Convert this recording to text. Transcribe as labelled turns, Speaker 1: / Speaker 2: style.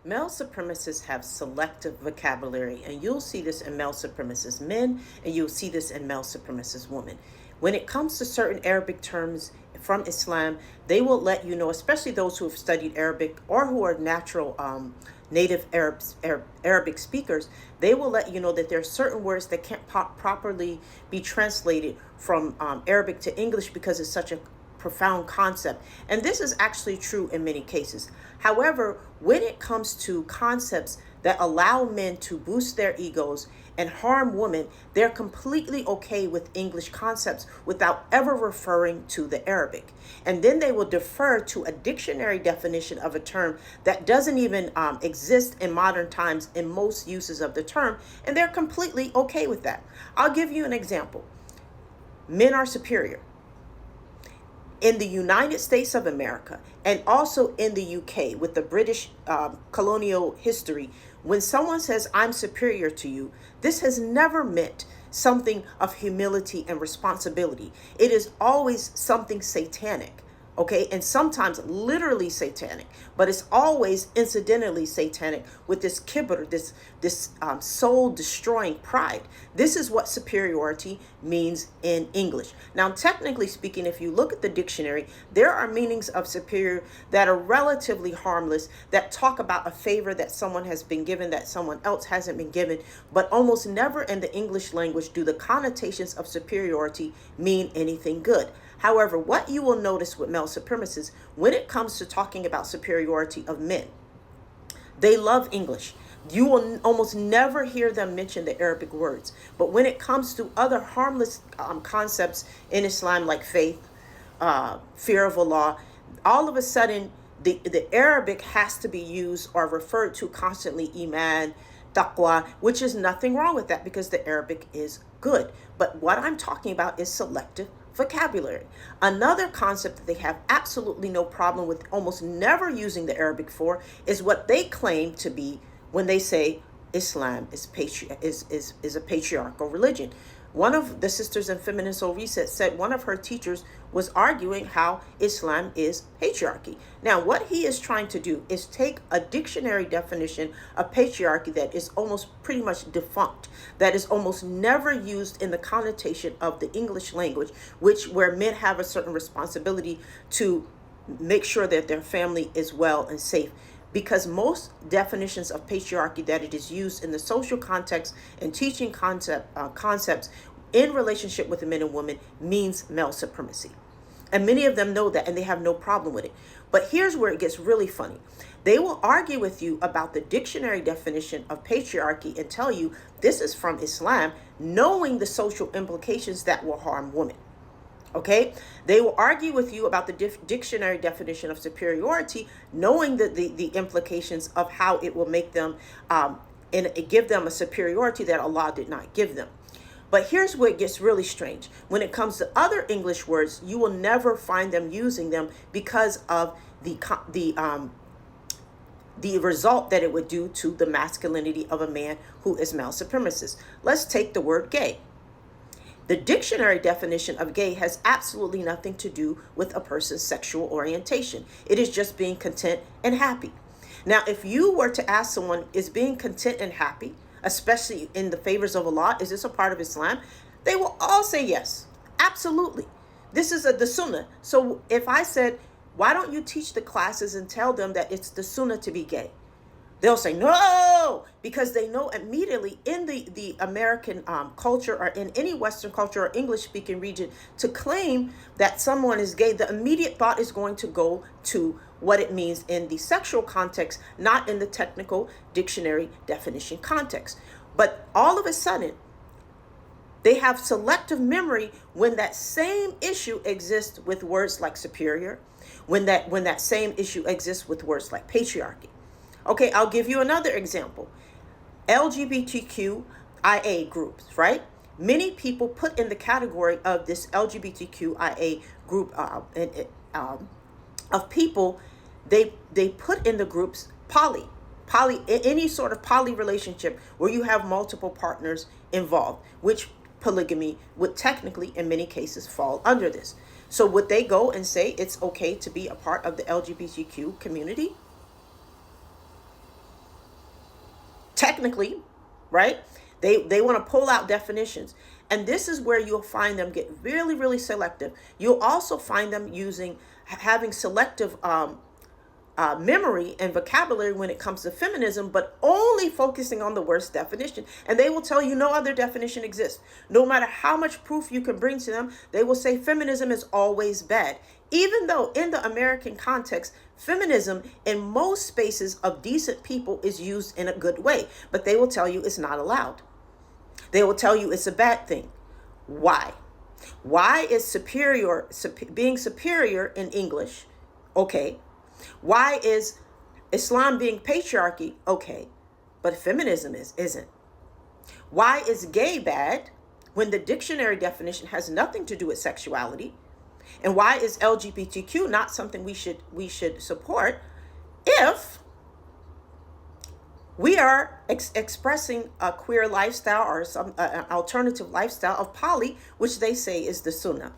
Speaker 1: Male supremacists have selective vocabulary, and you'll see this in male supremacist men, and you'll see this in male supremacist women. When it comes to certain Arabic terms from Islam, they will let you know, especially those who have studied Arabic or who are natural native Arabic speakers, they will let you know that there are certain words that can't properly be translated from Arabic to English because it's such a profound concept. And this is actually true in many cases. However, when it comes to concepts that allow men to boost their egos and harm women, they're completely okay with English concepts without ever referring to the Arabic. And then they will defer to a dictionary definition of a term that doesn't even exist in modern times in most uses of the term, and they're completely okay with that. I'll give you an example. Men are superior. In the United States of America and also in the UK with the British colonial history, when someone says, I'm superior to you, this has never meant something of humility and responsibility. It is always something satanic. Okay, and sometimes literally satanic, but it's always incidentally satanic with this kibber, this soul destroying pride. This is what superiority means in English. Now, technically speaking, if you look at the dictionary, there are meanings of superior that are relatively harmless, that talk about a favor that someone has been given that someone else hasn't been given, but almost never in the English language do the connotations of superiority mean anything good. However, what you will notice with male supremacists, when it comes to talking about superiority of men, they love English. You will almost never hear them mention the Arabic words. But when it comes to other harmless concepts in Islam, like faith, fear of Allah, all of a sudden, the Arabic has to be used or referred to constantly, iman, taqwa, which is nothing wrong with that because the Arabic is good. But what I'm talking about is selective vocabulary. Another concept that they have absolutely no problem with almost never using the Arabic for is what they claim to be when they say Islam is a patriarchal religion. One of the sisters in Feminist Soul Reset said one of her teachers was arguing how Islam is patriarchy. Now, what he is trying to do is take a dictionary definition of patriarchy that is almost pretty much defunct, that is almost never used in the connotation of the English language, where men have a certain responsibility to make sure that their family is well and safe. Because most definitions of patriarchy that it is used in the social context and teaching concepts in relationship with the men and women means male supremacy. And many of them know that and they have no problem with it. But here's where it gets really funny. They will argue with you about the dictionary definition of patriarchy and tell you this is from Islam, knowing the social implications that will harm women. Okay, they will argue with you about the dictionary definition of superiority, knowing the implications of how it will make them and give them a superiority that Allah did not give them. But here's where it gets really strange. When it comes to other English words, you will never find them using them because of the result that it would do to the masculinity of a man who is male supremacist. Let's take the word gay. The dictionary definition of gay has absolutely nothing to do with a person's sexual orientation. It is just being content and happy. Now, if you were to ask someone, is being content and happy, especially in the favors of Allah, is this a part of Islam? They will all say yes, absolutely. This is the sunnah. So if I said, why don't you teach the classes and tell them that it's the sunnah to be gay? They'll say no, because they know immediately in the American culture or in any Western culture or English speaking region, to claim that someone is gay, the immediate thought is going to go to what it means in the sexual context, not in the technical dictionary definition context. But all of a sudden, they have selective memory when that same issue exists with words like superior, when that same issue exists with words like patriarchy. Okay, I'll give you another example. LGBTQIA groups, right? Many people put in the category of this LGBTQIA group of people, they put in the groups poly, any sort of poly relationship where you have multiple partners involved, which polygamy would technically, in many cases, fall under this. So would they go and say it's okay to be a part of the LGBTQ community? technically, right? They want to pull out definitions. And this is where you'll find them get really, really selective. You'll also find them having selective memory and vocabulary when it comes to feminism, but only focusing on the worst definition. And they will tell you no other definition exists. No matter how much proof you can bring to them, they will say feminism is always bad. Even though in the American context, feminism in most spaces of decent people is used in a good way, but they will tell you it's not allowed. They will tell you it's a bad thing. Why? Why is being superior in English okay? Why is Islam being patriarchy okay, but feminism isn't? Why is gay bad when the dictionary definition has nothing to do with sexuality? And why is LGBTQ not something we should support if we are expressing a queer lifestyle or some alternative lifestyle of poly, which they say is the sunnah?